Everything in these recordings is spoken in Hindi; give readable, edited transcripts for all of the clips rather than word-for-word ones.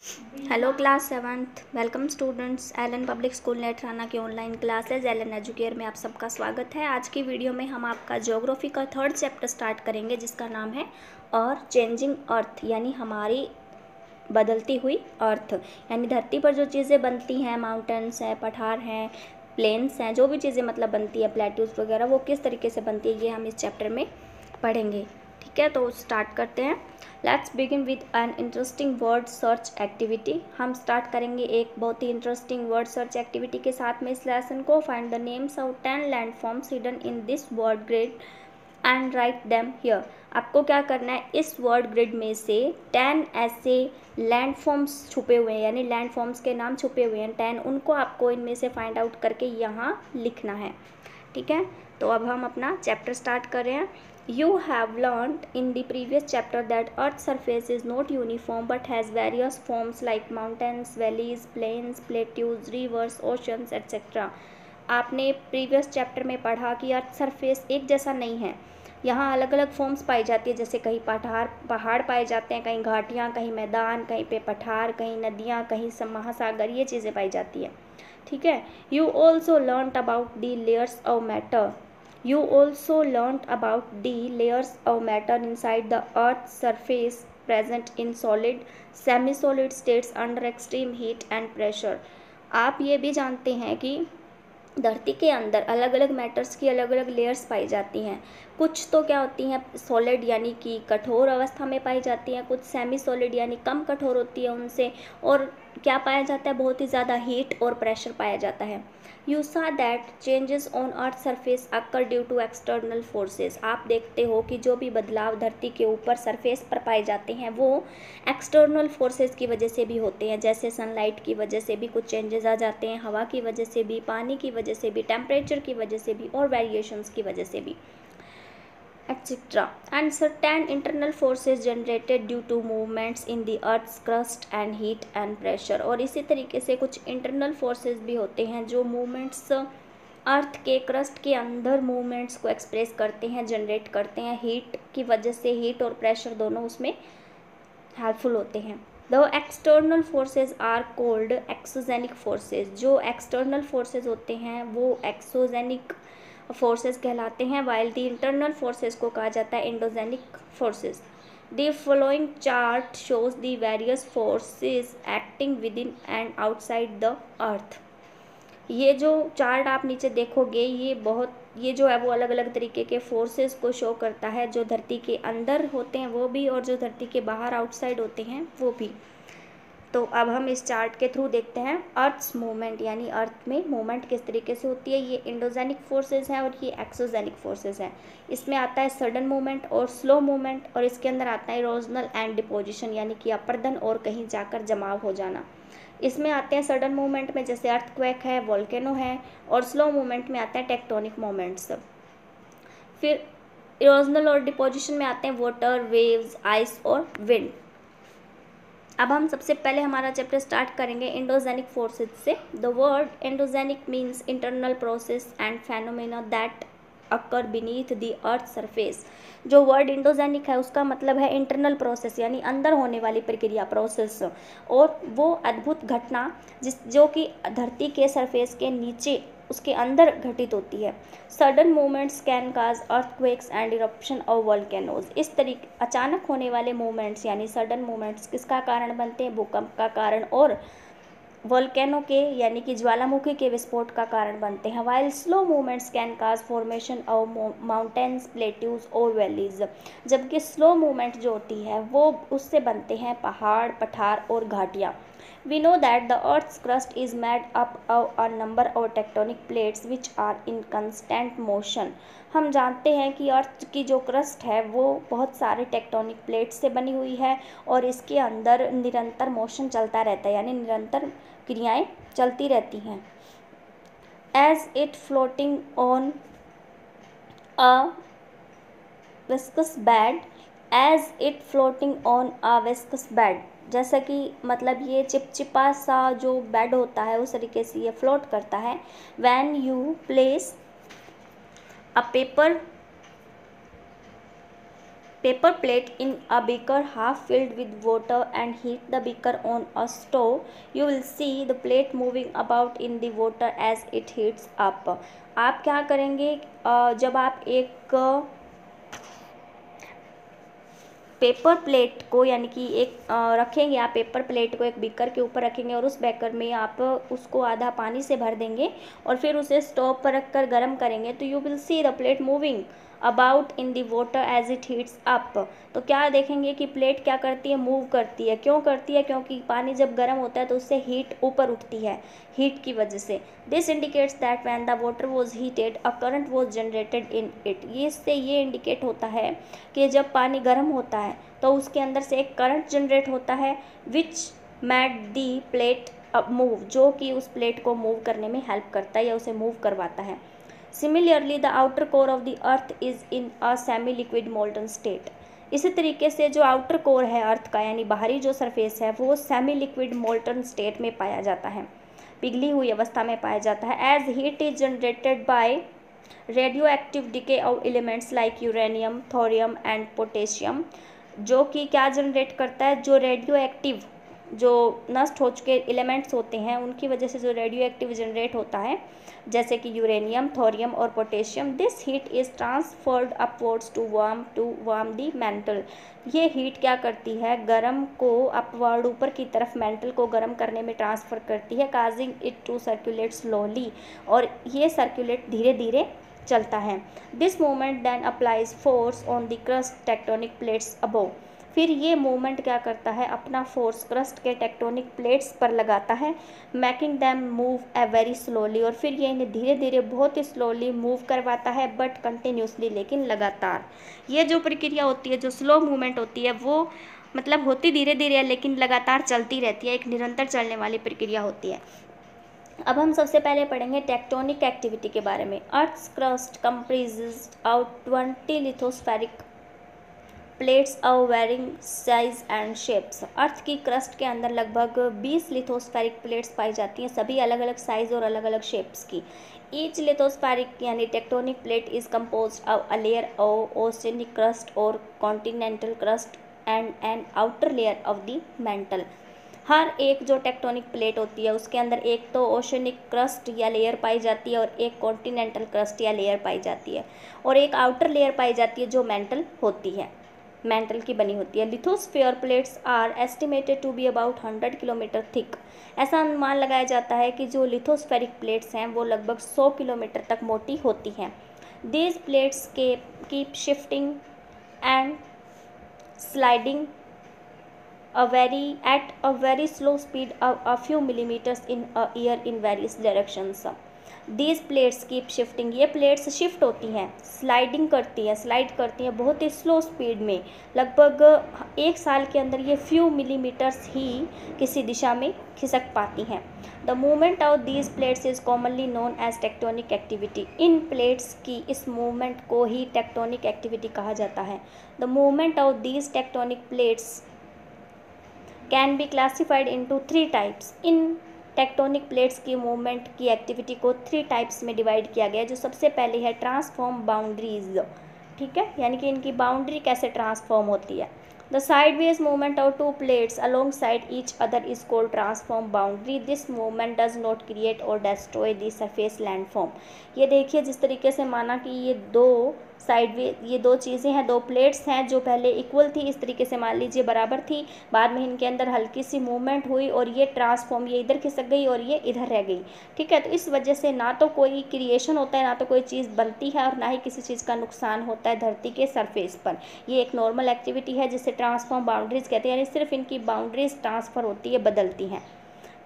Hello class seventh. Welcome students. Allen public school Netrana की ऑनलाइन क्लासेज एलन एजुकेयर में आप सबका स्वागत है। आज की वीडियो में हम आपका ज्योग्राफी का थर्ड चैप्टर स्टार्ट करेंगे जिसका नाम है और चेंजिंग अर्थ, यानी हमारी बदलती हुई अर्थ, यानी धरती पर जो चीज़ें बनती हैं, माउंटेन्स हैं, पठार हैं, प्लेन्स हैं, जो भी चीज़ें मतलब बनती है, प्लेट्यूज वगैरह, वो किस तरीके से बनती है ये हम इस चैप्टर में पढ़ेंगे। ठीक है, तो स्टार्ट करते हैं। Let's begin with an interesting word search activity. हम स्टार्ट करेंगे एक बहुत ही इंटरेस्टिंग वर्ड सर्च एक्टिविटी के साथ में इस लेसन को। Find the names of 10 landforms hidden in this word grid and write them here. आपको क्या करना है, इस वर्ड ग्रिड में से 10 ऐसे लैंडफॉर्म्स छुपे हुए हैं, यानी लैंडफॉर्म्स के नाम छुपे हुए हैं 10, उनको आपको इनमें से फाइंड आउट करके यहाँ लिखना है। ठीक है, तो अब हम अपना चैप्टर स्टार्ट कर रहे हैं। You have learned in the previous chapter that Earth's surface is not uniform but has various forms like mountains, valleys, plains, plateaus, rivers, oceans, etc. आपने प्रीवियस चैप्टर में पढ़ा कि अर्थ सरफेस एक जैसा नहीं है, यहाँ अलग अलग फॉर्म्स पाई जाती है। जैसे कहीं पहाड़ पाए जाते हैं, कहीं घाटियाँ, कहीं मैदान, कहीं पे पठार, कहीं नदियाँ, कहीं महासागर, ये चीज़ें पाई जाती हैं। ठीक है, you also learned about the layers of matter. You also learnt about the layers of matter inside the Earth's surface present in solid, semi-solid states under extreme heat and pressure. आप ये भी जानते हैं कि धरती के अंदर अलग अलग मैटर्स की अलग अलग लेयर्स पाई जाती हैं। कुछ तो क्या होती हैं, सॉलिड यानी कि कठोर अवस्था में पाई जाती हैं, कुछ सेमी सॉलिड यानी कम कठोर होती है उनसे, और क्या पाया जाता है, बहुत ही ज़्यादा हीट और प्रेशर पाया जाता है। You saw that changes on earth surface occur due to external forces. आप देखते हो कि जो भी बदलाव धरती के ऊपर सरफेस पर पाए जाते हैं वो एक्सटर्नल फोर्सेस की वजह से भी होते हैं। जैसे सनलाइट की वजह से भी कुछ चेंजेस आ जाते हैं, हवा की वजह से भी, पानी की वजह से भी, टेम्परेचर की वजह से भी, और वेरिएशंस की वजह से भी, etc. And certain internal forces generated due to movements in the earth's crust and heat and pressure. और इसी तरीके से कुछ इंटरनल फोर्सेस भी होते हैं जो मूवमेंट्स अर्थ के क्रस्ट के अंदर मूवमेंट्स को एक्सप्रेस करते हैं, जनरेट करते हैं। हीट की वजह से, हीट और प्रेशर दोनों उसमें हेल्पफुल होते हैं। The external forces are called exogenic forces. जो एक्सटर्नल फोर्सेज होते हैं वो एक्सोजेनिक फोर्सेस कहलाते हैं, वाइल द इंटरनल फोर्सेस को कहा जाता है endogenic forces. The following chart shows the various forces acting with in and outside the earth. ये जो चार्ट आप नीचे देखोगे ये जो है वो अलग अलग तरीके के फोर्सेस को शो करता है, जो धरती के अंदर होते हैं वो भी, और जो धरती के बाहर आउटसाइड होते हैं वो भी। तो अब हम इस चार्ट के थ्रू देखते हैं अर्थ्स मूवमेंट, यानी अर्थ में मूवमेंट किस तरीके से होती है। ये एंडोजेनिक फोर्सेस हैं और ये एक्सोजेनिक फोर्सेस हैं। इसमें आता है सडन मूवमेंट और स्लो मूवमेंट, और इसके अंदर आता है इरोजनल एंड डिपोजिशन, यानी कि अपरदन और कहीं जाकर जमाव हो जाना। इसमें आते हैं सडन मूवमेंट में जैसे अर्थक्वेक है, वोल्केनो है, और स्लो मूवमेंट में आते हैं टेक्टोनिक मूवमेंट्स। फिर इरोजनल और डिपोजिशन में आते हैं वाटर, वेव्स, आइस और विंड। अब हम सबसे पहले हमारा चैप्टर स्टार्ट करेंगे एंडोजेनिक फोर्सेस से। The word endogenic means internal process and phenomena that occur beneath the earth surface. जो वर्ड इंडोजेनिक है उसका मतलब है इंटरनल प्रोसेस, यानी अंदर होने वाली प्रक्रिया, प्रोसेस, और वो अद्भुत घटना जो कि धरती के सरफेस के नीचे उसके अंदर घटित होती है। Sudden movements can cause earthquakes and eruption of volcanoes. इस तरीके अचानक होने वाले मूवमेंट्स यानी सडन मूवमेंट्स किसका कारण बनते हैं, भूकंप का कारण और वोल्केनो के यानी कि ज्वालामुखी के विस्फोट का कारण बनते हैं। While slow movements can cause formation of mountains, plateaus और वैलीज। जबकि स्लो मूवमेंट जो होती है वो उससे बनते हैं पहाड़, पठार और घाटियाँ। We know that the Earth's crust is made up of a number of tectonic plates which are in constant motion. हम जानते हैं कि अर्थ की जो क्रस्ट है वो बहुत सारे टेक्टोनिक प्लेट्स से बनी हुई है और इसके अंदर निरंतर मोशन चलता रहता है, यानी निरंतर क्रियाएं चलती रहती हैं। As it floating on a viscous bed, as it floating on a viscous bed, जैसा कि मतलब ये चिपचिपा सा जो बेड होता है उस तरीके से ये फ्लोट करता है। When you place a paper paper plate in a beaker half filled with water and heat the beaker on a stove. You will see the plate moving about in the water as it heats up. आप क्या करेंगे, जब आप एक पेपर प्लेट को यानी कि एक रखेंगे, आप पेपर प्लेट को एक बीकर के ऊपर रखेंगे और उस बीकर में आप उसको आधा पानी से भर देंगे और फिर उसे स्टोव पर रखकर गर्म करेंगे, तो you will see the plate moving about in the water as it heats up. तो क्या देखेंगे कि प्लेट क्या करती है, मूव करती है। क्यों करती है? क्योंकि पानी जब गर्म होता है तो उससे हीट ऊपर उठती है, हीट की वजह से। This indicates that when the water was heated a current was generated in it. ये इससे ये इंडिकेट होता है कि जब पानी गर्म होता है तो उसके अंदर से एक करंट जनरेट होता है which made the plate move, जो कि उस प्लेट को मूव करने में हेल्प करता है या उसे मूव करवाता है। Similarly, the outer core of the earth is in a semi-liquid molten state. इसी तरीके से जो आउटर कोर है अर्थ का यानी बाहरी जो सरफेस है वो सेमी लिक्विड मोल्टन स्टेट में पाया जाता है, पिघली हुई अवस्था में पाया जाता है। As heat is generated by radioactive decay of elements like uranium, thorium and potassium, जो कि क्या जनरेट करता है, जो रेडियो एक्टिव जो नष्ट हो चुके एलिमेंट्स होते हैं उनकी वजह से जो रेडियो एक्टिव जनरेट होता है जैसे कि यूरेनियम, थोरियम और potassium. This heat is transferred upwards to warm the mantle. ये हीट क्या करती है, गर्म को अपवर्ड ऊपर की तरफ मेंटल को गर्म करने में ट्रांसफ़र करती है, causing it to circulate slowly, और ये सर्कुलेट धीरे धीरे चलता है। This movement then applies force on the crust tectonic plates above. फिर ये मूवमेंट क्या करता है, अपना फोर्स क्रस्ट के टेक्टोनिक प्लेट्स पर लगाता है, making them move a very slowly, और फिर ये इन्हें धीरे धीरे बहुत ही स्लोली मूव करवाता है, बट कंटिन्यूसली, लेकिन लगातार। ये जो प्रक्रिया होती है, जो स्लो मूवमेंट होती है, वो मतलब होती धीरे धीरे है लेकिन लगातार चलती रहती है, एक निरंतर चलने वाली प्रक्रिया होती है। अब हम सबसे पहले पढ़ेंगे टेक्टोनिक एक्टिविटी के बारे में। Earth's crust comprises out 20 lithospheric plates of varying size and shapes. Earth की क्रस्ट के अंदर लगभग 20 लिथोस्फेरिक प्लेट्स पाई जाती हैं, सभी अलग अलग साइज और अलग अलग शेप्स की। ईच लिथोस्फेरिक यानी tectonic plate is composed of a layer of oceanic crust और continental crust and an outer layer of the mantle. हर एक जो टेक्टोनिक प्लेट होती है उसके अंदर एक तो ओशनिक क्रस्ट या लेयर पाई जाती है और एक कॉन्टिनेंटल क्रस्ट या लेयर पाई जाती है और एक आउटर लेयर पाई जाती है जो मेंटल होती है, मेंटल की बनी होती है। Lithosphere plates are estimated to be about 100 kilometre thick. ऐसा अनुमान लगाया जाता है कि जो लिथोस्फेरिक प्लेट्स हैं वो लगभग 100 किलोमीटर तक मोटी होती हैं। दीज प्लेट्स के keep shifting and sliding at a very slow speed of a few millimeters in a year in various directions. These plates keep shifting. ये प्लेट्स शिफ्ट होती हैं, स्लाइड करती हैं बहुत ही स्लो स्पीड में, लगभग एक साल के अंदर ये फ्यू मिलीमीटर्स ही किसी दिशा में खिसक पाती हैं। The movement of these plates is commonly known as tectonic activity. इन प्लेट्स की इस मूवमेंट को ही टेक्टोनिक एक्टिविटी कहा जाता है। The movement of these tectonic plates can be classified into 3 types. In tectonic plates की मूवमेंट की एक्टिविटी को 3 टाइप्स में डिवाइड किया गया है। जो सबसे पहले है ट्रांसफॉर्म बाउंड्रीज, ठीक है, यानी कि इनकी बाउंड्री कैसे ट्रांसफॉर्म होती है। The sideways movement of 2 plates along side each other is called transform boundary. This movement does not create और डेस्ट्रॉय द सरफेस लैंडफॉर्म। ये देखिए जिस तरीके से माना कि ये दो साइडवे, ये दो चीज़ें हैं, दो प्लेट्स हैं जो पहले इक्वल थी, इस तरीके से मान लीजिए बराबर थी, बाद में इनके अंदर हल्की सी मूवमेंट हुई और ये ट्रांसफॉर्म, ये इधर खिसक गई और ये इधर रह गई, ठीक है। तो इस वजह से ना तो कोई क्रिएशन होता है, ना तो कोई चीज़ बनती है और ना ही किसी चीज़ का नुकसान होता है धरती के सरफेस पर। ये एक नॉर्मल एक्टिविटी है जिसे ट्रांसफॉर्म बाउंड्रीज कहते हैं, यानी सिर्फ इनकी बाउंड्रीज ट्रांसफ़र होती है, बदलती हैं,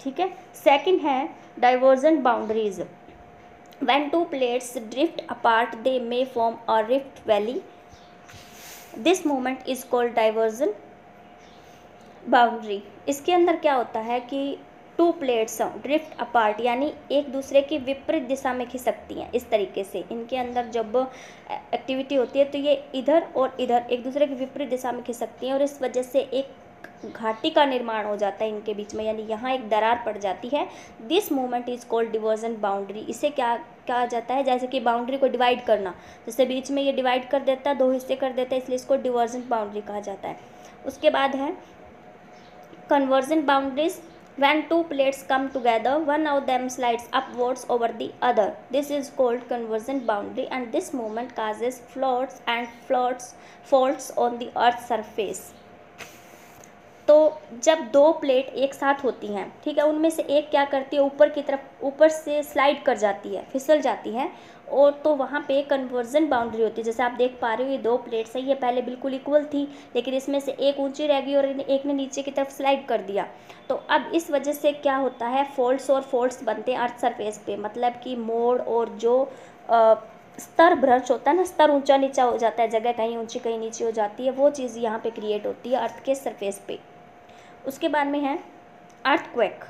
ठीक है। सेकेंड है divergent boundaries. When 2 plates drift apart, they may form a rift valley. This movement is called divergent boundary. इसके अंदर क्या होता है कि 2 प्लेट्स ड्रिफ्ट अपार्ट यानी एक दूसरे की विपरीत दिशा में खिसकती हैं। इस तरीके से इनके अंदर जब एक्टिविटी होती है तो ये इधर और इधर एक दूसरे की विपरीत दिशा में खिसकती हैं और इस वजह से एक घाटी का निर्माण हो जाता है इनके बीच में, यानी यहाँ एक दरार पड़ जाती है। This movement is called diversion boundary. इसे क्या कहा जाता है, जैसे कि बाउंड्री को डिवाइड करना, जैसे बीच में ये डिवाइड कर देता है, 2 हिस्से कर देता है, इसलिए इसको डिवर्जन बाउंड्री कहा जाता है। उसके बाद है conversion boundaries. When two plates come together, one of them slides upwards over the other. This is called convergent boundary, and this movement causes floats and faults on the earth's surface. तो जब 2 प्लेट एक साथ होती हैं, ठीक है, उनमें से एक क्या करती है, ऊपर की तरफ ऊपर से स्लाइड कर जाती है, फिसल जाती है, और तो वहाँ पे कन्वर्जन बाउंड्री होती है। जैसे आप देख पा रहे हो ये 2 प्लेट्स है, ये पहले बिल्कुल इक्वल थी, लेकिन इसमें से एक ऊंची रह गई और एक ने नीचे की तरफ स्लाइड कर दिया। तो अब इस वजह से क्या होता है, फॉल्ट्स और फोल्ड्स बनते हैं अर्थ सरफेस पे, मतलब कि मोड़ और जो स्तर भ्रंश होता है ना, स्तर ऊंचा नीचा हो जाता है, जगह कहीं ऊंची कहीं नीची हो जाती है, वो चीज़ यहाँ पे क्रिएट होती है अर्थ के सरफेस पे। उसके बाद में है earthquake,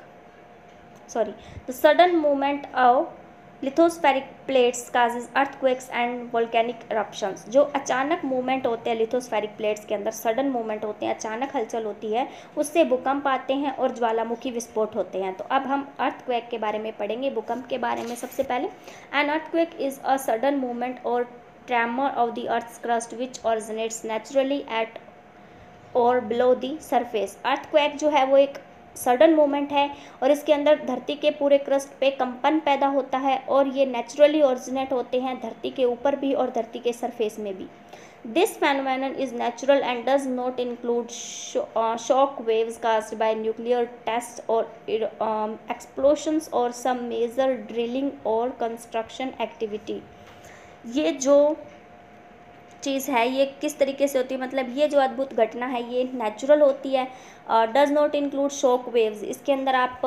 the sudden movement of lithospheric plates causes earthquakes and volcanic eruptions. जो अचानक मूवमेंट होते हैं लिथोस्फेरिक प्लेट्स के अंदर, सडन मूवमेंट होते हैं, अचानक हलचल होती है, उससे भूकंप आते हैं और ज्वालामुखी विस्फोट होते हैं। तो अब हम अर्थक्वेक के बारे में पढ़ेंगे, भूकंप के बारे में। सबसे पहले an earthquake is a sudden movement or tremor of the earth's crust which originates naturally at or below the surface. Earthquake जो है वो एक सडन मूवमेंट है और इसके अंदर धरती के पूरे क्रस्ट पे कंपन पैदा होता है, और ये नेचुरली ओरिजिनेट होते हैं धरती के ऊपर भी और धरती के सरफेस में भी। This phenomenon is natural and does not include shock waves caused by nuclear tests or explosions or some major drilling or construction activity। ये जो चीज़ है ये किस तरीके से होती है, मतलब ये जो अद्भुत घटना है ये नेचुरल होती है। Does not include shock waves, इसके अंदर आप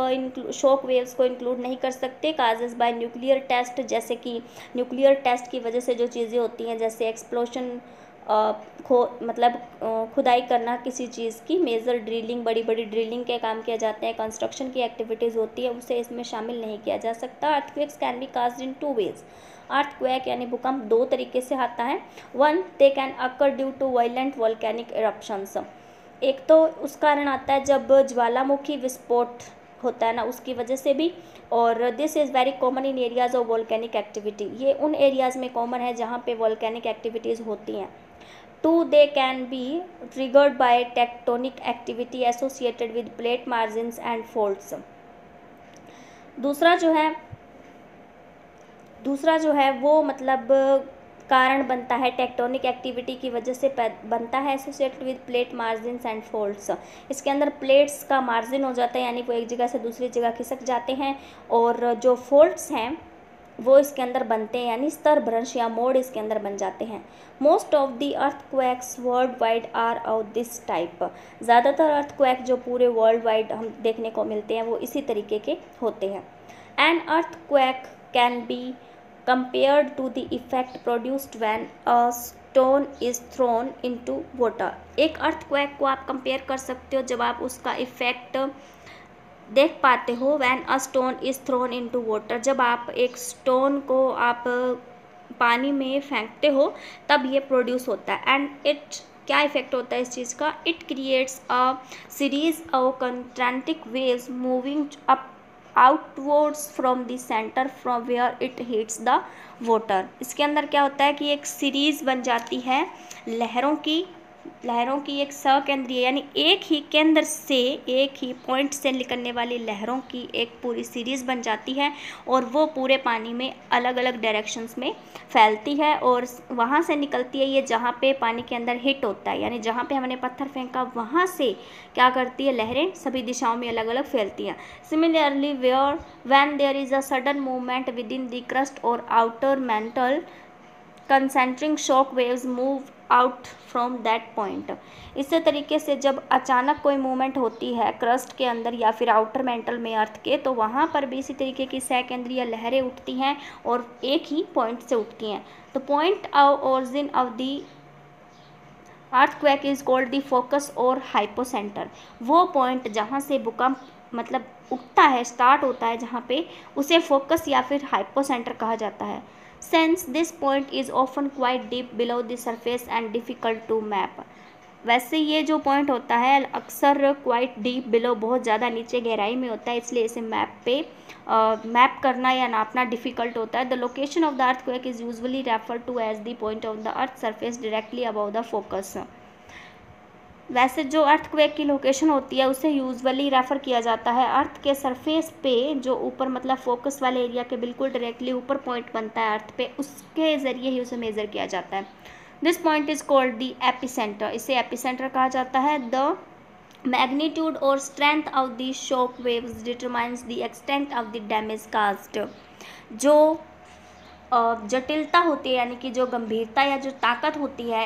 शॉक वेव्स को इंक्लूड नहीं कर सकते। काजेज बाय न्यूक्लियर टेस्ट, जैसे कि न्यूक्लियर टेस्ट की वजह से जो चीज़ें होती हैं, जैसे एक्सप्लोशन, खुदाई करना किसी चीज़ की, मेजर ड्रिलिंग, बड़ी बड़ी ड्रिलिंग के काम किया जाते हैं, कंस्ट्रक्शन की एक्टिविटीज़ होती है, उसे इसमें शामिल नहीं किया जा सकता। Earthquakes can be caused in 2 ways. Earthquake यानी भूकंप 2 तरीके से आता है। 1, they can occur due to violent volcanic eruptions. एक तो उस कारण आता है जब ज्वालामुखी विस्फोट होता है ना, उसकी वजह से भी। और this is very common in areas of volcanic activity. ये उन एरियाज़ में कॉमन है जहाँ पे वोल्केनिक एक्टिविटीज़ होती हैं। 2, they can be triggered by tectonic activity associated with plate margins and faults। दूसरा जो है वो मतलब कारण बनता है टेक्टोनिक एक्टिविटी की वजह से बनता है, associated with plate margins and folds. इसके अंदर प्लेट्स का मार्जिन हो जाता है, यानी वो एक जगह से दूसरी जगह खिसक जाते हैं, और जो फोल्ड्स हैं वो इसके अंदर बनते हैं, यानी स्तर भ्रंश या मोड़ इसके अंदर बन जाते हैं। Most of the earthquakes worldwide are of this type. ज़्यादातर अर्थक्वेक जो पूरे वर्ल्ड वाइड हम देखने को मिलते हैं वो इसी तरीके के होते हैं। An earthquake can be compared to the effect produced when a stone is thrown into water। एक अर्थक्वेक को आप कंपेयर कर सकते हो जब आप उसका इफेक्ट देख पाते हो, when a stone is thrown into water, जब आप एक स्टोन को आप पानी में फेंकते हो तब ये प्रोड्यूस होता है। एंड इट क्या इफेक्ट होता है इस चीज़ का, it creates a series of concentric waves moving up outwards from the centre from where it hits the water. इसके अंदर क्या होता है कि एक सीरीज़ बन जाती है लहरों की एक सकेंद्रीय, यानी एक ही केंद्र से, एक ही पॉइंट से निकलने वाली लहरों की एक पूरी सीरीज़ बन जाती है, और वो पूरे पानी में अलग अलग डायरेक्शंस में फैलती है, और वहाँ से निकलती है ये जहाँ पे पानी के अंदर हिट होता है, यानी जहाँ पे हमने पत्थर फेंका वहाँ से क्या करती है, लहरें सभी दिशाओं में अलग अलग फैलती हैं। Similarly when there is a sudden movement within the crust or outer mantle concentric shock waves move out from that point. इसी तरीके से जब अचानक कोई मूवमेंट होती है क्रस्ट के अंदर या फिर आउटर मेंटल में अर्थ के, तो वहाँ पर भी इसी तरीके की सकेंद्रीय लहरें उठती हैं और एक ही पॉइंट से उठती हैं। तो point of origin of the earthquake is called the focus और हाइपोसेंटर। वो पॉइंट जहाँ से भूकंप मतलब उठता है, स्टार्ट होता है जहाँ पे, उसे फोकस या फिर हाइपोसेंटर कहा जाता है। Since this point is often quite deep below the surface and difficult to map। वैसे ये जो पॉइंट होता है अक्सर क्वाइट डीप बिलो, बहुत ज़्यादा नीचे गहराई में होता है, इसलिए इसे मैप करना या नापना डिफ़िकल्ट होता है। The location of the earthquake is usually refer to as the point of the earth surface directly above the focus. वैसे जो अर्थक्वेक की लोकेशन होती है उसे यूजुअली रेफ़र किया जाता है अर्थ के सरफेस पे, जो ऊपर मतलब फोकस वाले एरिया के बिल्कुल डायरेक्टली ऊपर पॉइंट बनता है अर्थ पे, उसके ज़रिए ही उसे मेज़र किया जाता है। This point is called the epicentre, इसे एपिसेंटर कहा जाता है। द मैग्नीट्यूड और strength of the shock waves determines the extent of the damage caused. जो जटिलता होती है यानी कि जो गंभीरता या जो ताकत होती है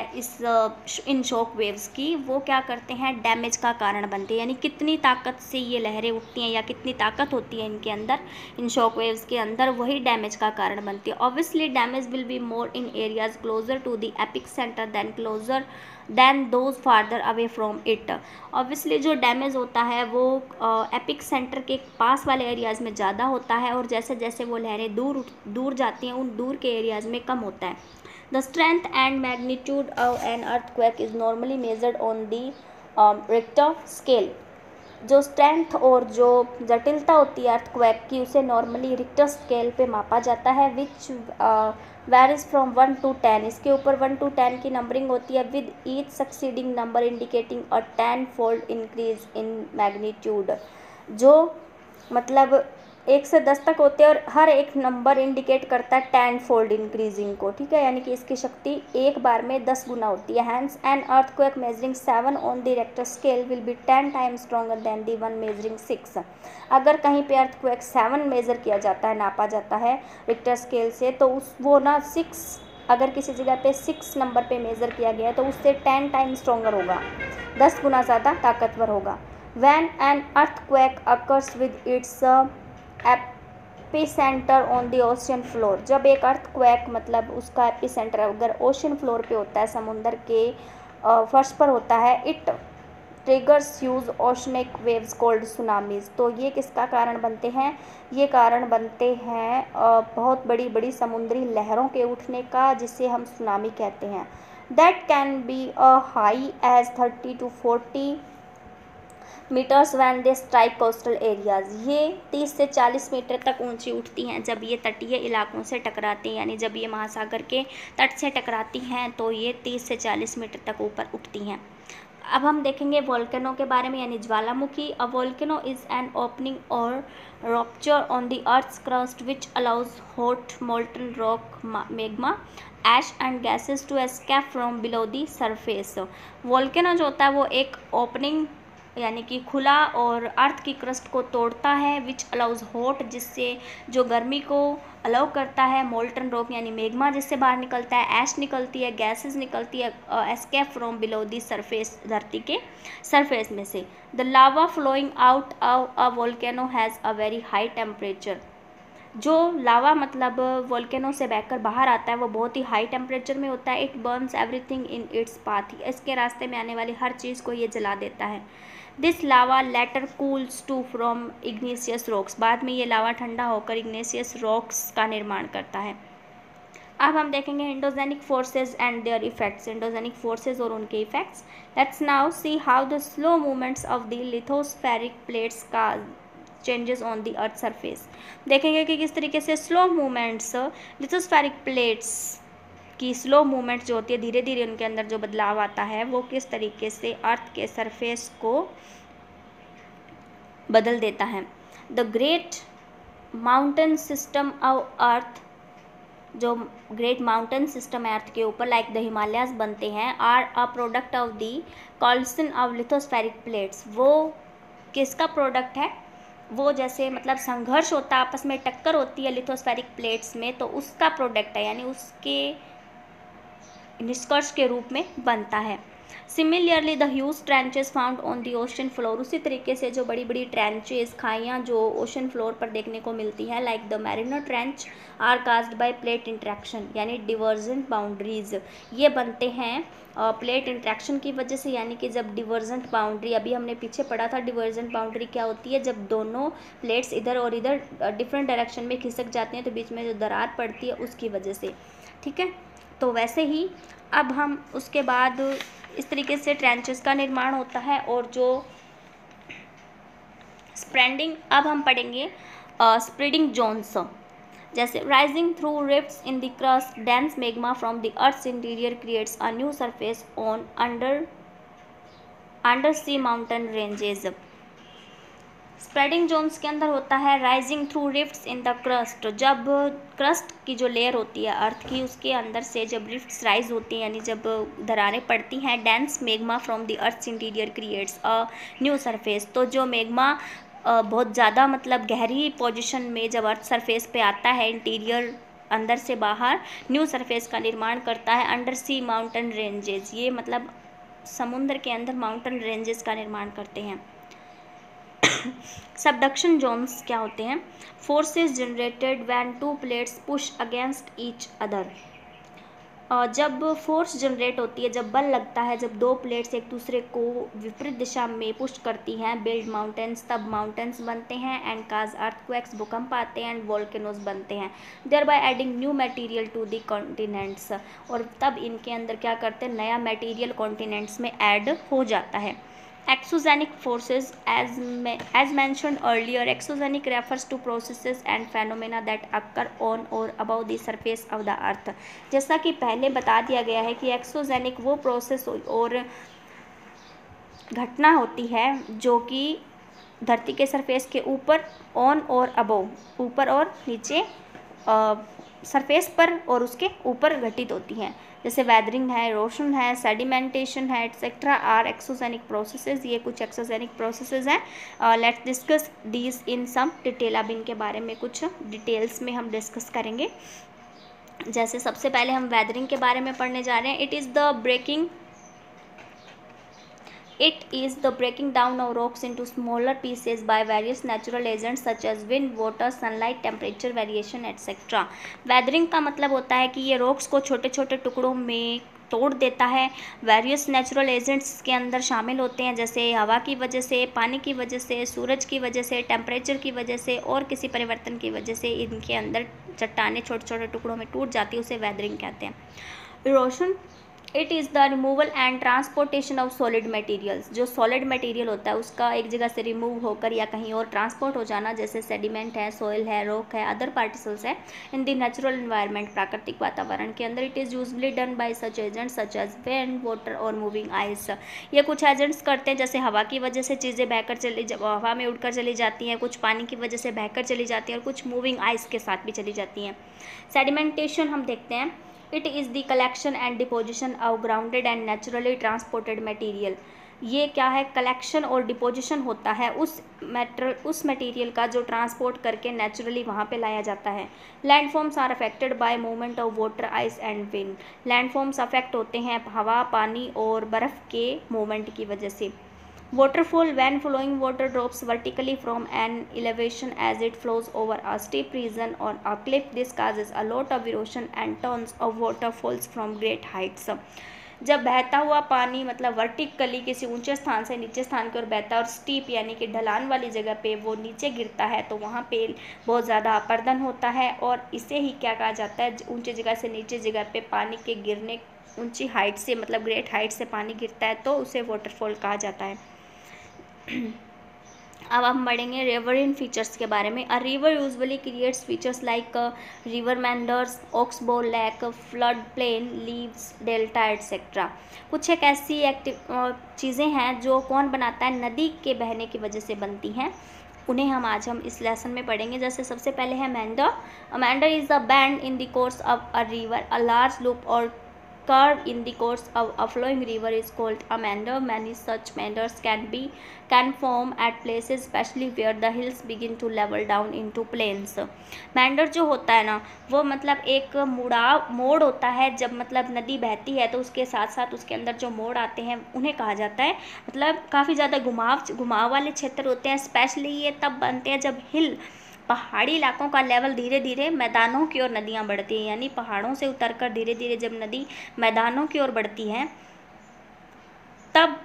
इन शॉक वेव्स की, वो क्या करते हैं, डैमेज का कारण बनते हैं। यानी कितनी ताकत से ये लहरें उठती हैं या कितनी ताकत होती है इनके अंदर, इन शॉक वेव्स के अंदर, वही डैमेज का कारण बनती है। Obviously damage will be more in areas closer to the epicentre than those farther away from it. Obviously जो डैमेज होता है वो एपिक सेंटर के पास वाले एरियाज़ में ज़्यादा होता है, और जैसे जैसे वो लहरें दूर जाती हैं उन दूर के एरियाज़ में कम होता है। The strength and magnitude of an earthquake is normally measured on the Richter scale. जो स्ट्रेंथ और जो जटिलता होती है अर्थक्वेक की, उसे नॉर्मली रिक्टर स्केल पे मापा जाता है, विच वैरीज फ्रॉम 1 to 10। इसके ऊपर 1 to 10 की नंबरिंग होती है, with each succeeding number indicating a 10-fold increase in magnitude. जो मतलब 1 से 10 तक होते हैं और हर एक नंबर इंडिकेट करता है 10-fold इंक्रीजिंग को, ठीक है, यानी कि इसकी शक्ति एक बार में 10 गुना होती है। Hence an earthquake measuring 7 on the Richter scale will be 10 times stronger than the one measuring 6। अगर कहीं पे अर्थक्वेक 7 मेजर किया जाता है, नापा जाता है रिक्टर स्केल से, तो वो ना 6, अगर किसी जगह पे 6 नंबर पे मेज़र किया गया है तो उससे 10 times स्ट्रॉन्गर होगा, 10 गुना ज़्यादा ताकतवर होगा। When an earthquake occurs with its epicentre on the ocean floor, जब एक अर्थक्वेक मतलब उसका एपिसेंटर अगर ओशन फ्लोर पे होता है, समुंदर के फर्श पर होता है, it triggers huge oceanic waves called tsunamis. तो ये किसका कारण बनते हैं, ये कारण बनते हैं बहुत बड़ी बड़ी समुद्री लहरों के उठने का, जिसे हम सुनामी कहते हैं। That can be a high as 30 to 40 metres when they strike coastal areas. ये 30 से 40 मीटर तक ऊंची उठती हैं जब ये तटीय इलाकों से टकराती हैं, यानी जब ये महासागर के तट से टकराती हैं तो ये 30 से 40 मीटर तक ऊपर उठती हैं। अब हम देखेंगे वोल्केनो के बारे में, यानी ज्वालामुखी। A volcano is an opening or rupture on the earth's crust which allows hot molten rock magma ash and gases to escape from below the surface. Volcano जो होता है वो एक ओपनिंग यानी कि खुला और अर्थ की क्रस्ट को तोड़ता है, विच अलाउज हॉट, जिससे जो गर्मी को अलाउ करता है, मोल्टन रॉक यानी मेग्मा जिससे बाहर निकलता है, ऐश निकलती है, गैसेस निकलती है, escape from below the surface, धरती के सरफेस में से। The lava flowing out of a volcano has a very high temperature. जो लावा मतलब वोल्केनो से बहकर बाहर आता है वो बहुत ही हाई टेम्परेचर में होता है। It Burns everything in its path, इसके रास्ते में आने वाली हर चीज़ को ये जला देता है। This lava later cools to form igneous rocks, बाद में ये लावा ठंडा होकर इग्नेशियस रॉक्स का निर्माण करता है। अब हम देखेंगे endogenic forces and their effects, endogenic forces और उनके effects. Let's now see how the slow movements of the lithospheric plates cause changes on the earth surface. देखेंगे कि किस तरीके से स्लो मूवमेंट्स लिथोस्फेरिक प्लेट्स की स्लो मूवमेंट जो होती है, धीरे धीरे उनके अंदर जो बदलाव आता है वो किस तरीके से अर्थ के सरफेस को बदल देता है। The great mountain system of earth, जो ग्रेट माउंटेन सिस्टम है अर्थ के ऊपर, लाइक द हिमालयाज बनते हैं, are a product of the collision of lithospheric plates. वो किसका प्रोडक्ट है, वो जैसे मतलब संघर्ष होता है, आपस में टक्कर होती है लिथोस्फेरिक प्लेट्स में, तो उसका प्रोडक्ट है, यानी उसके निष्कर्ष के रूप में बनता है। Similarly the huge trenches found on the ocean floor, उसी तरीके से जो बड़ी बड़ी ट्रेंचेस, खाइयाँ जो ओशन फ्लोर पर देखने को मिलती हैं, like the Mariana trench, are caused by plate interaction, यानी डिवर्जेंट बाउंड्रीज, ये बनते हैं प्लेट इंट्रैक्शन की वजह से। यानी कि जब डिवर्जेंट बाउंड्री, अभी हमने पीछे पढ़ा था डिवर्जेंट बाउंड्री क्या होती है, जब दोनों प्लेट्स इधर और इधर डिफरेंट डायरेक्शन में खिसक जाती हैं तो बीच में जो दरार पड़ती है उसकी वजह से, ठीक है। तो वैसे ही अब हम उसके बाद इस तरीके से ट्रेंचेस का निर्माण होता है। और जो स्प्रेडिंग, अब हम पढ़ेंगे स्प्रेडिंग जोन्स, जैसे rising through rifts in the crust, dense magma from the earth's interior creates a new surface on undersea mountain ranges. Spreading zones के अंदर होता है rising through rifts in the crust, जब क्रस्ट की जो लेयर होती है अर्थ की, उसके अंदर से जब रिफ्ट्स राइज होती हैं यानी जब दरारें पड़ती हैं, dense magma from the earth's interior creates a new surface, तो जो मैग्मा बहुत ज़्यादा मतलब गहरी पोजीशन में जब अर्थ सरफेस पे आता है, इंटीरियर अंदर से बाहर न्यू सरफेस का निर्माण करता है अंडर सी माउंटेन रेंजेस, ये मतलब समुद्र के अंदर माउंटेन रेंजेस का निर्माण करते हैं। सबडक्शन जोन्स क्या होते हैं? Forces generated when to plates push against each other, जब फोर्स जनरेट होती है, जब बल लगता है, जब दो प्लेट्स एक दूसरे को विपरीत दिशा में पुश करती हैं, बिल्ड माउंटेन्स, तब माउंटेन्स बनते हैं, एंड काज अर्थक्वेक्स, भूकंप आते हैं, एंड वोल्केनोज बनते हैं, thereby adding new material to the continents, और तब इनके अंदर क्या करते हैं, नया मटेरियल कॉन्टिनेंट्स में ऐड हो जाता है। Exogenic forces, as mentioned earlier, exogenic refers to processes and phenomena that occur on or above the surface of the earth। जैसा कि पहले बता दिया गया है कि एक्सोजेनिक वो प्रोसेस और घटना होती है जो कि धरती के सरफेस के ऊपर, ऑन और अबव, ऊपर और नीचे, सरफेस पर और उसके ऊपर घटित होती हैं, जैसे वेदरिंग है, इरोशन है, सेडिमेंटेशन है, एक्सेट्रा आर एक्सोजेनिक प्रोसेसेस। ये कुछ एक्सोजेनिक प्रोसेसेस हैं। Let's discuss these in some detail. अब इनके बारे में कुछ डिटेल्स में हम डिस्कस करेंगे। जैसे सबसे पहले हम वेदरिंग के बारे में पढ़ने जा रहे हैं। It is the breaking down of rocks into smaller pieces by various natural agents such as wind, water, sunlight, temperature variation, etc. Weathering का मतलब होता है कि ये रॉक्स को छोटे छोटे टुकड़ों में तोड़ देता है। वेरियस नेचुरल एजेंट्स के अंदर शामिल होते हैं, जैसे हवा की वजह से, पानी की वजह से, सूरज की वजह से, टेम्परेचर की वजह से और किसी परिवर्तन की वजह से इनके अंदर चट्टानें छोटे छोटे टुकड़ों में टूट जाती है, उसे वेदरिंग कहते हैं। Erosion, it is the removal and transportation of solid materials. जो सॉलिड मटेरियल होता है उसका एक जगह से रिमूव होकर या कहीं और ट्रांसपोर्ट हो जाना, जैसे सेडिमेंट है, सॉइल है, रॉक है, अदर पार्टिकल्स है इन द नेचुरल एनवायरनमेंट, प्राकृतिक वातावरण के अंदर। It is usually done by such agents such as wind, water और मूविंग आइस। ये कुछ एजेंट्स करते हैं, जैसे हवा की वजह से चीज़ें बहकर हवा में उड़कर चली जाती हैं, कुछ पानी की वजह से बहकर चली जाती हैं और कुछ मूविंग आइस के साथ भी चली जाती हैं। सेडिमेंटेशन हम देखते हैं। It is the collection and deposition of grounded and naturally transported material. ये क्या है? कलेक्शन और डिपोजिशन होता है उस मटेरियल का जो ट्रांसपोर्ट करके नेचुरली वहाँ पे लाया जाता है। Landforms are affected by movement of water, ice and wind. Landforms affect होते हैं हवा, पानी और बर्फ़ के मूवमेंट की वजह से। Waterfall, when flowing water drops vertically from an elevation as it flows over a steep region or a cliff, this causes a lot of erosion and tons of water falls from great heights। जब बहता हुआ पानी मतलब वर्टिकली किसी ऊंचे स्थान से नीचे स्थान की ओर बहता है और स्टीप यानी कि ढलान वाली जगह पे वो नीचे गिरता है, तो वहाँ पे बहुत ज़्यादा अपर्दन होता है और इसे ही क्या कहा जाता है? ऊंची जगह से नीचे जगह पे पानी के गिरने, ऊंची हाइट से मतलब ग्रेट हाइट से पानी गिरता है, तो उसे वाटरफॉल कहा जाता है। अब हम बढ़ेंगे रिवरइन फीचर्स के बारे में। A river usually creates features like river meanders, oxbow lake, flood plain, levees, delta etcetera. कुछ एक ऐसी चीज़ें हैं जो कौन बनाता है? नदी के बहने की वजह से बनती हैं। उन्हें हम इस लेसन में पढ़ेंगे। जैसे सबसे पहले है meander. A meander is a bend in the course of a river, a large loop or curve in the course of a flowing river is called a meander. Many such meanders can form at places especially where the hills begin to level down into plains। meander जो होता है ना, वो मतलब एक मोड़ होता है। जब मतलब नदी बहती है तो उसके साथ साथ उसके अंदर जो मोड़ आते हैं उन्हें कहा जाता है, मतलब काफ़ी ज़्यादा घुमाव वाले क्षेत्र होते हैं। स्पेशली ये तब बनते हैं जब पहाड़ी इलाकों का लेवल धीरे धीरे मैदानों की ओर नदियाँ बढ़ती हैं, यानी पहाड़ों से उतरकर धीरे धीरे जब नदी मैदानों की ओर बढ़ती है तब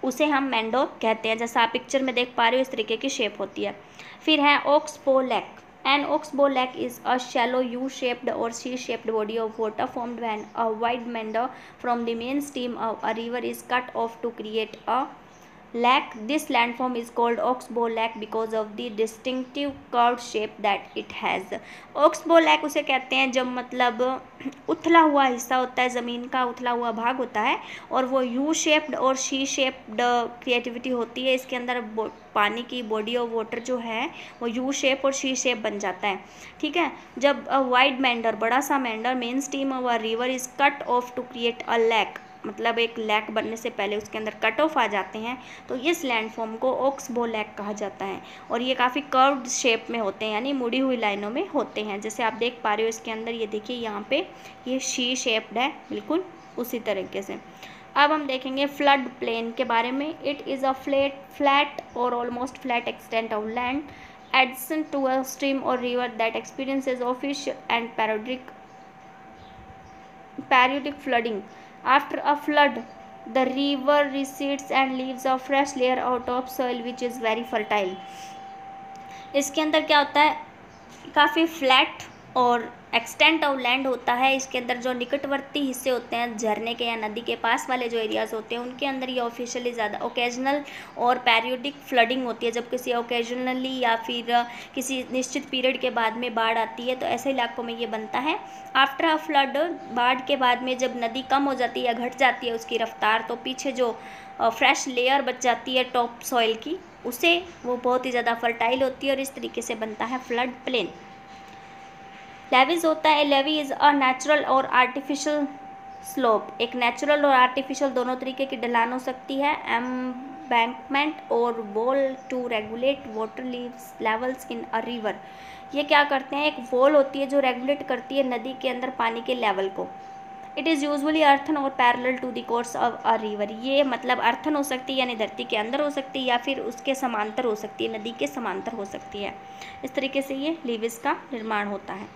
उसे हम मैंडो कहते हैं। जैसा आप पिक्चर में देख पा रहे हो, इस तरीके की शेप होती है। फिर है oxbow lake An oxbow lake is a shallow U-shaped or C-shaped body of water formed when a wide meander from the main stream of a river is cut off to create a lake. This landform is called oxbow lake because of the distinctive curved shape that it has. oxbow lake उसे कहते हैं जब मतलब उथला हुआ हिस्सा होता है, ज़मीन का उथला हुआ भाग होता है और वो यू शेप्ड और शी शेप्ड क्रिएटिविटी होती है। इसके अंदर पानी की बॉडी ऑफ वाटर जो है वो यू शेप और शी शेप बन जाता है। ठीक है, जब वाइड मेंडर, बड़ा सा meander main stream of a river is cut off to create a lake, मतलब एक लैक बनने से पहले उसके अंदर कट ऑफ आ जाते हैं, तो इस लैंडफॉर्म को ऑक्सबो लैक कहा जाता है। और ये काफ़ी कर्व्ड शेप में होते हैं, यानी मुड़ी हुई लाइनों में होते हैं। जैसे आप देख पा रहे हो इसके अंदर, ये देखिए यहाँ पे ये शी शेप्ड है, बिल्कुल उसी तरीके से। अब हम देखेंगे फ्लड प्लेन के बारे में। इट इज़ अ फ्लैट और almost flat extent of land adjacent to a stream or river that experiences official and periodic flooding. After a flood, the river recedes and leaves a fresh layer of topsoil which is very fertile. इसके अंदर क्या होता है, काफ़ी फ्लैट और एक्सटेंट ऑफ लैंड होता है। इसके अंदर जो निकटवर्ती हिस्से होते हैं झरने के या नदी के पास वाले जो एरियाज़ होते हैं उनके अंदर ये ऑफिशियली ज़्यादा ओकेजनल और पैरियोडिक फ्लडिंग होती है। जब किसी ओकेजनली या फिर किसी निश्चित पीरियड के बाद में बाढ़ आती है तो ऐसे इलाकों में ये बनता है। आफ्टर अ फ्लड, बाढ़ के बाद में जब नदी कम हो जाती है या घट जाती है उसकी रफ्तार, तो पीछे जो फ्रेश लेयर बच जाती है टॉप सॉइल की, उसे वो बहुत ही ज़्यादा फर्टाइल होती है और इस तरीके से बनता है फ्लड प्लेन। लेवीज होता है, लेवी इज़ अ नेचुरल और आर्टिफिशियल स्लोप। एक नेचुरल और आर्टिफिशियल दोनों तरीके की ढलान हो सकती है। Embankment or wall to regulate water levels in a river. ये क्या करते हैं, एक वॉल होती है जो रेगुलेट करती है नदी के अंदर पानी के लेवल को। इट इज़ यूजुअली अर्थन और parallel to the course of a river. ये मतलब अर्थन हो सकती है यानी धरती के अंदर हो सकती है या फिर उसके समांतर हो सकती है, नदी के समांतर हो सकती है। इस तरीके से ये लीविस का निर्माण होता है।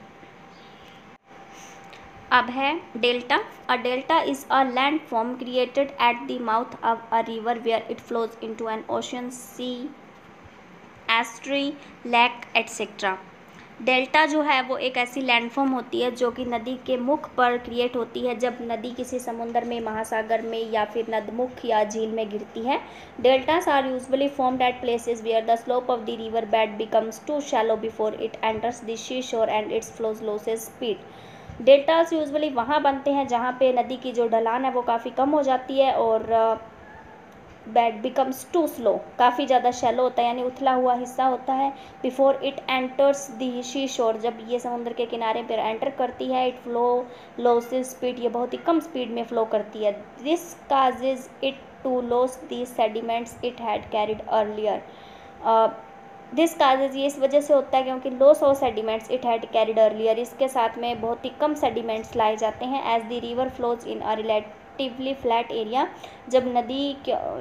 अब है delta. A delta is a landform created at the mouth of a river where it flows into an ocean, sea, estuary, lake et cetera. Delta जो है वो एक ऐसी लैंडफॉर्म होती है जो कि नदी के मुख पर क्रिएट होती है जब नदी किसी समुद्र में, महासागर में या फिर नदमुख या झील में गिरती है। Deltas are usually formed at places where the slope of the river bed becomes too shallow before it enters the sea shore and its flows loses speed. Deltas usually वहाँ बनते हैं जहाँ पे नदी की जो ढलान है वो काफ़ी कम हो जाती है और बेड बिकम्स टू स्लो, काफ़ी ज़्यादा शैलो होता है यानी उथला हुआ हिस्सा होता है। बिफोर इट एंटर्स दी सी शोर, जब ये समुद्र के किनारे पर एंटर करती है, इट फ्लो लॉसेस स्पीड, ये बहुत ही कम स्पीड में फ्लो करती है। This causes it to loss the sediments it had carried earlier. This causes, ये इस वजह से होता है क्योंकि loss of sediments it had carried earlier, इसके साथ में बहुत ही कम सेडिमेंट्स लाए जाते हैं। As the river flows in a relatively flat area, जब नदी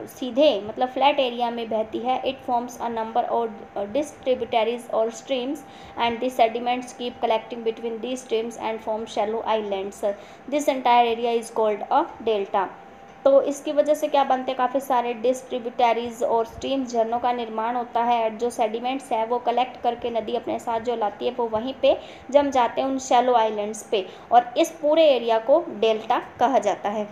सीधे मतलब फ्लैट एरिया में बहती है, it forms a number of distributaries or streams and the sediments keep collecting between the streams and form shallow islands. This entire area is called a delta. तो इसकी वजह से क्या बनते हैं, काफ़ी सारे डिस्ट्रीब्यूटरीज और स्ट्रीम्स, झरनों का निर्माण होता है। जो सेडिमेंट्स है वो कलेक्ट करके नदी अपने साथ जो लाती है वो वहीं पे जम जाते हैं उन शैलो आइलैंड्स पे, और इस पूरे एरिया को डेल्टा कहा जाता है।